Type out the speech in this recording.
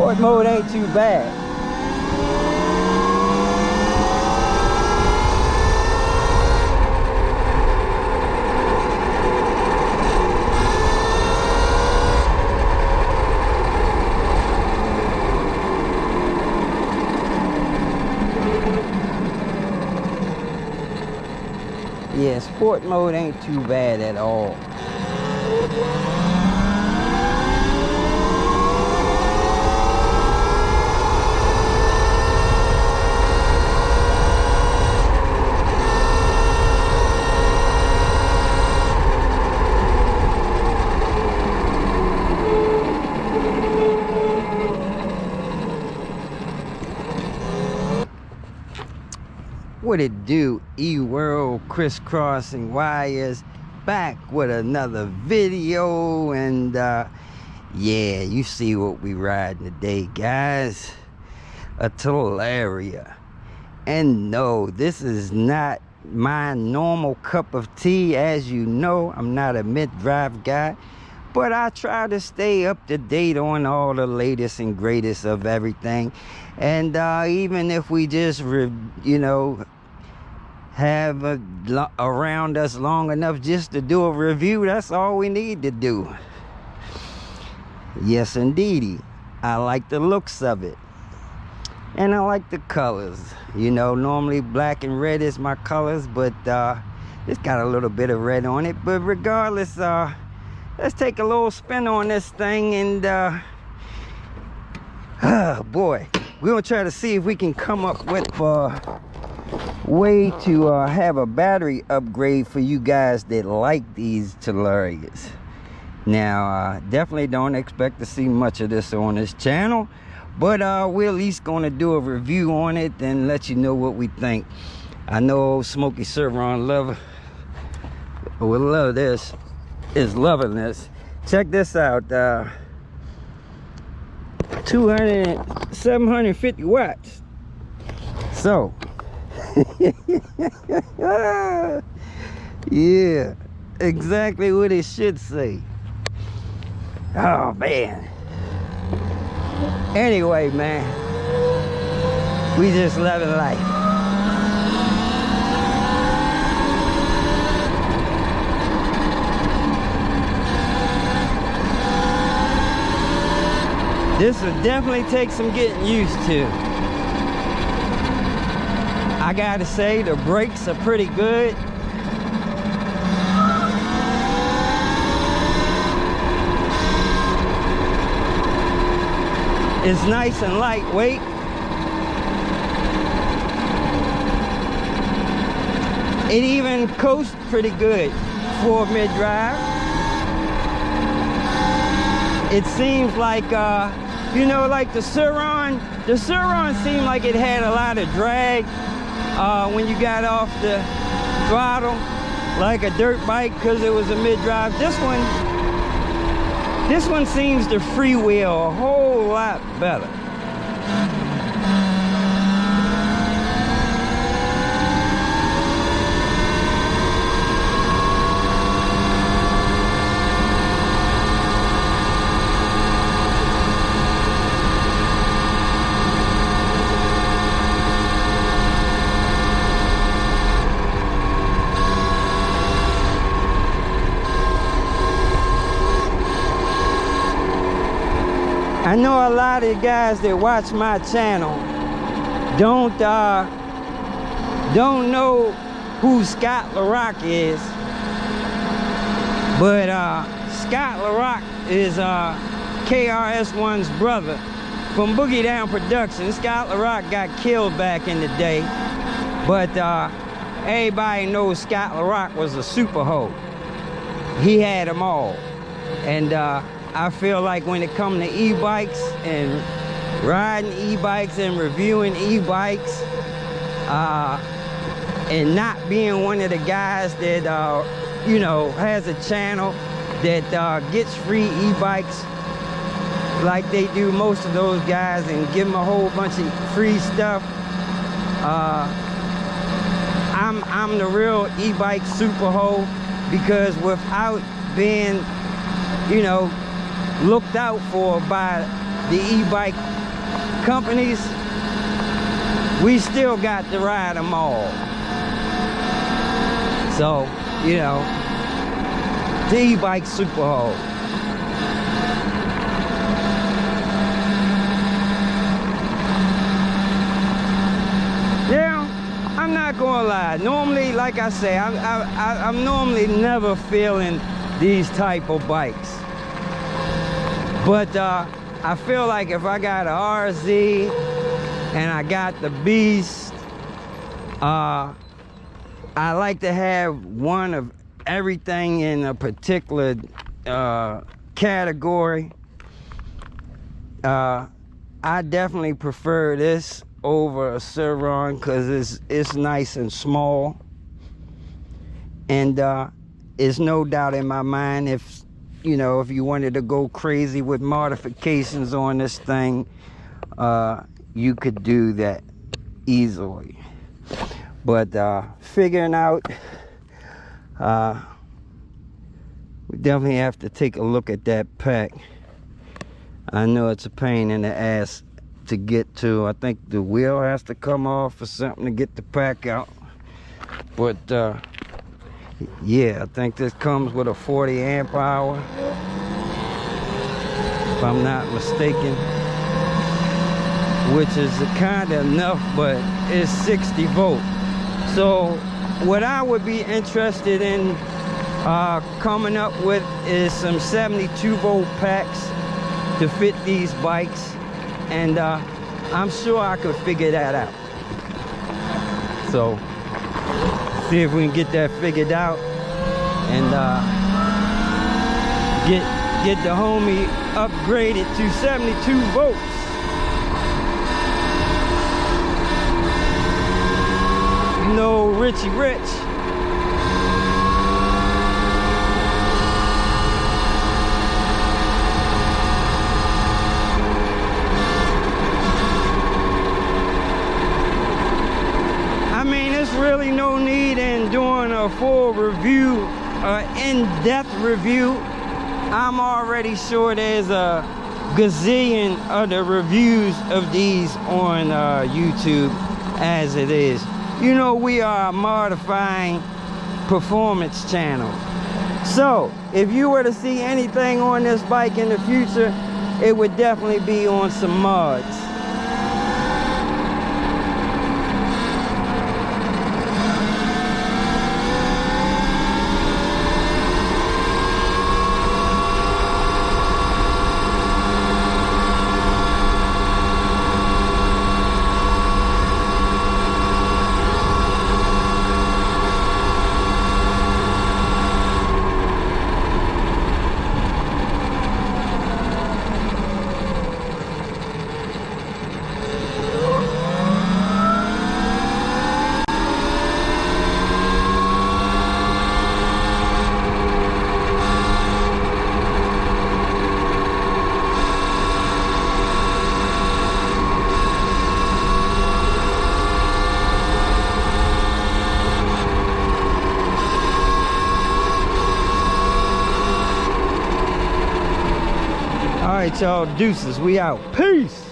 sport mode ain't too bad. Yeah, sport mode ain't too bad at all. What it do, E-World, Crisscrossing Wires, back with another video. And yeah, you see what we riding today, guys. A Talaria. And no, this is not my normal cup of tea. As you know, I'm not a mid-drive guy, but I try to stay up to date on all the latest and greatest of everything. And even if we just you know, have around us long enough just to do a review, that's all we need to do. Yes indeedy, I like the looks of it, and I like the colors. You know, normally black and red is my colors, but it's got a little bit of red on it. But regardless, let's take a little spin on this thing. And oh boy, we're gonna try to see if we can come up with way to have a battery upgrade for you guys that like these Talarias. Now, definitely don't expect to see much of this on this channel, but we're at least going to do a review on it and let you know what we think. I know Smokey Serron will love this, is loving this. Check this out, 750 watts. So yeah, exactly what it should say. Oh man. Anyway, man, we just loving life. This will definitely take some getting used to. I gotta say, the brakes are pretty good. It's nice and lightweight. It even coasts pretty good for mid-drive. It seems like, you know, like the Serron seemed like it had a lot of drag when you got off the throttle, like a dirt bike, because it was a mid-drive. This one seems to freewheel a whole lot better. I know a lot of you guys that watch my channel don't know who Scott LaRock is, but Scott LaRock is KRS-One's brother from Boogie Down Productions. Scott LaRock got killed back in the day, but everybody knows Scott LaRock was a super hoe. He had them all. And I feel like when it comes to e-bikes and riding e-bikes and reviewing e-bikes, and not being one of the guys that you know, has a channel that gets free e-bikes like they do most of those guys and give them a whole bunch of free stuff. I'm the real e-bike super hoe, because without being, you know, looked out for by the e-bike companies, we still got to ride them all. So, you know, the Ebike Super Hoe. Yeah, I'm not gonna lie. Normally, like I say, I'm normally never feeling these type of bikes. But I feel like if I got a RZ and I got the Beast, I like to have one of everything in a particular category. I definitely prefer this over a Ciron because it's nice and small, and it's no doubt in my mind, if you know, if you wanted to go crazy with modifications on this thing, you could do that easily. But figuring out, we definitely have to take a look at that pack. I know it's a pain in the ass to get to. I think the wheel has to come off or something to get the pack out. But yeah, I think this comes with a 40 amp hour, if I'm not mistaken, which is kind of enough, but it's 60 volt. So what I would be interested in coming up with is some 72 volt packs to fit these bikes, and I'm sure I could figure that out. So see if we can get that figured out and get the homie upgraded to 72 volts. You know, Richie Rich. Really no need in doing a full review, in-depth review. I'm already sure there's a gazillion other reviews of these on YouTube as it is. You know, we are a modifying performance channel. So if you were to see anything on this bike in the future, it would definitely be on some mods. All right, y'all, deuces, we out. Peace.